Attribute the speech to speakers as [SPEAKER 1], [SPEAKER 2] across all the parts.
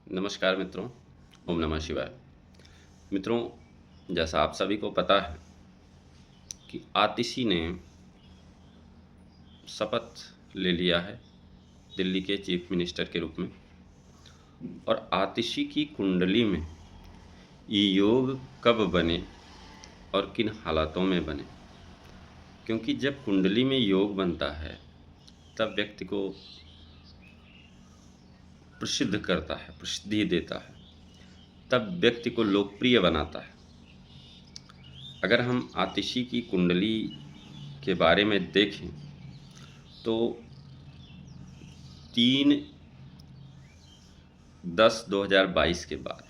[SPEAKER 1] नमस्कार मित्रों। ओम नमः शिवाय। मित्रों, जैसा आप सभी को पता है कि आतिशी ने शपथ ले लिया है दिल्ली के चीफ मिनिस्टर के रूप में। और आतिशी की कुंडली में ये योग कब बने और किन हालातों में बने, क्योंकि जब कुंडली में योग बनता है तब व्यक्ति को प्रसिद्ध करता है, प्रसिद्धि देता है, तब व्यक्ति को लोकप्रिय बनाता है। अगर हम आतिशी की कुंडली के बारे में देखें तो 3/10/2022 के बाद,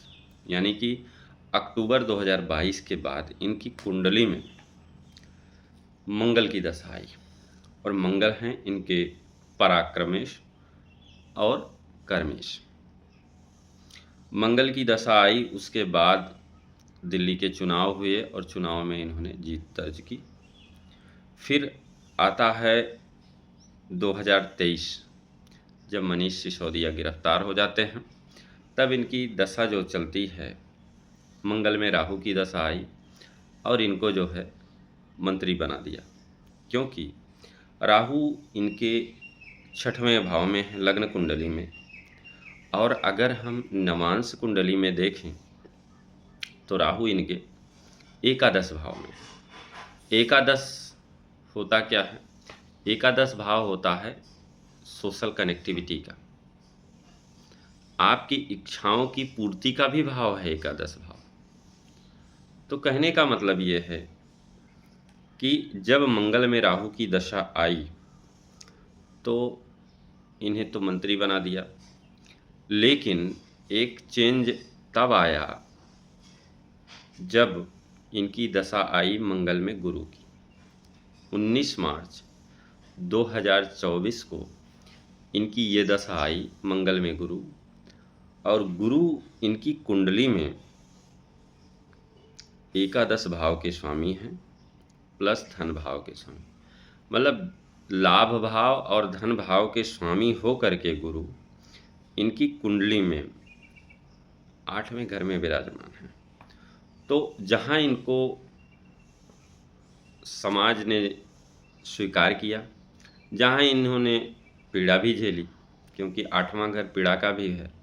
[SPEAKER 1] यानी कि अक्टूबर 2022 के बाद इनकी कुंडली में मंगल की दशा आई। और मंगल हैं इनके पराक्रमेश और कर्मेश। मंगल की दशा आई, उसके बाद दिल्ली के चुनाव हुए और चुनाव में इन्होंने जीत दर्ज की। फिर आता है 2023, जब मनीष सिसोदिया गिरफ्तार हो जाते हैं, तब इनकी दशा जो चलती है, मंगल में राहु की दशा आई और इनको जो है मंत्री बना दिया, क्योंकि राहु इनके 6वें भाव में है लग्न कुंडली में। और अगर हम नवांश कुंडली में देखें तो राहु इनके एकादश भाव में। एकादश होता क्या है? एकादश भाव होता है सोशल कनेक्टिविटी का, आपकी इच्छाओं की पूर्ति का भी भाव है एकादश भाव। तो कहने का मतलब ये है कि जब मंगल में राहु की दशा आई तो इन्हें तो मंत्री बना दिया, लेकिन एक चेंज तब आया जब इनकी दशा आई मंगल में गुरु की। 19 मार्च 2024 को इनकी ये दशा आई मंगल में गुरु, और गुरु इनकी कुंडली में एकादश भाव के स्वामी हैं प्लस धन भाव के स्वामी, मतलब लाभ भाव और धन भाव के स्वामी हो करके गुरु इनकी कुंडली में 8वें घर में विराजमान है। तो जहाँ इनको समाज ने स्वीकार किया, जहाँ इन्होंने पीड़ा भी झेली, क्योंकि 8वां घर पीड़ा का भी है,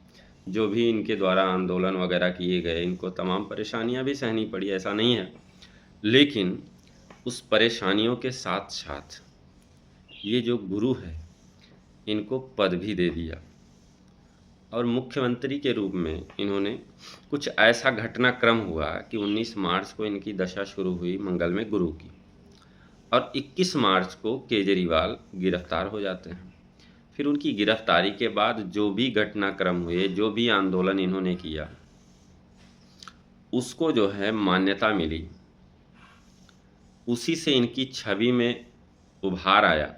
[SPEAKER 1] जो भी इनके द्वारा आंदोलन वगैरह किए गए, इनको तमाम परेशानियां भी सहनी पड़ी, ऐसा नहीं है। लेकिन उस परेशानियों के साथ साथ ये जो गुरु है इनको पद भी दे दिया, और मुख्यमंत्री के रूप में इन्होंने कुछ ऐसा घटनाक्रम हुआ कि 19 मार्च को इनकी दशा शुरू हुई मंगल में गुरु की, और 21 मार्च को केजरीवाल गिरफ्तार हो जाते हैं। फिर उनकी गिरफ्तारी के बाद जो भी घटनाक्रम हुए, जो भी आंदोलन इन्होंने किया, उसको जो है मान्यता मिली, उसी से इनकी छवि में उभार आया,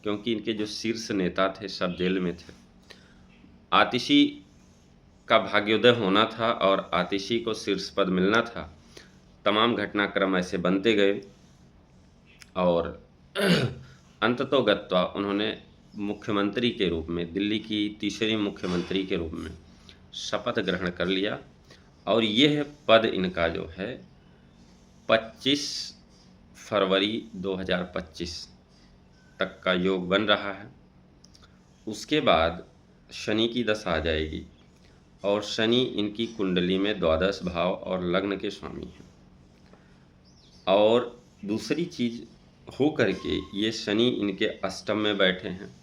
[SPEAKER 1] क्योंकि इनके जो शीर्ष नेता थे सब जेल में थे। आतिशी का भाग्योदय होना था और आतिशी को शीर्ष पद मिलना था। तमाम घटनाक्रम ऐसे बनते गए और अंततोगत्वा उन्होंने मुख्यमंत्री के रूप में, दिल्ली की तीसरी मुख्यमंत्री के रूप में शपथ ग्रहण कर लिया। और यह पद इनका जो है 25 फरवरी 2025 तक का योग बन रहा है। उसके बाद शनि की दशा आ जाएगी, और शनि इनकी कुंडली में द्वादश भाव और लग्न के स्वामी हैं। और दूसरी चीज़ हो करके ये शनि इनके अष्टम में बैठे हैं।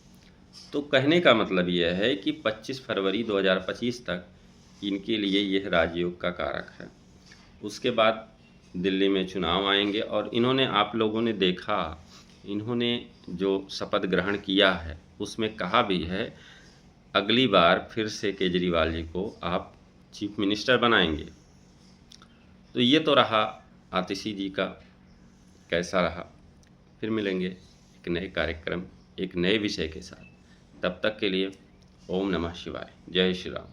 [SPEAKER 1] तो कहने का मतलब यह है कि 25 फरवरी 2025 तक इनके लिए यह राजयोग का कारक है। उसके बाद दिल्ली में चुनाव आएंगे, और इन्होंने, आप लोगों ने देखा, इन्होंने जो शपथ ग्रहण किया है उसमें कहा भी है अगली बार फिर से केजरीवाल जी को आप चीफ मिनिस्टर बनाएंगे। तो ये तो रहा आतिशी जी का कैसा रहा। फिर मिलेंगे एक नए कार्यक्रम, एक नए विषय के साथ। तब तक के लिए ओम नमः शिवाय। जय श्री राम।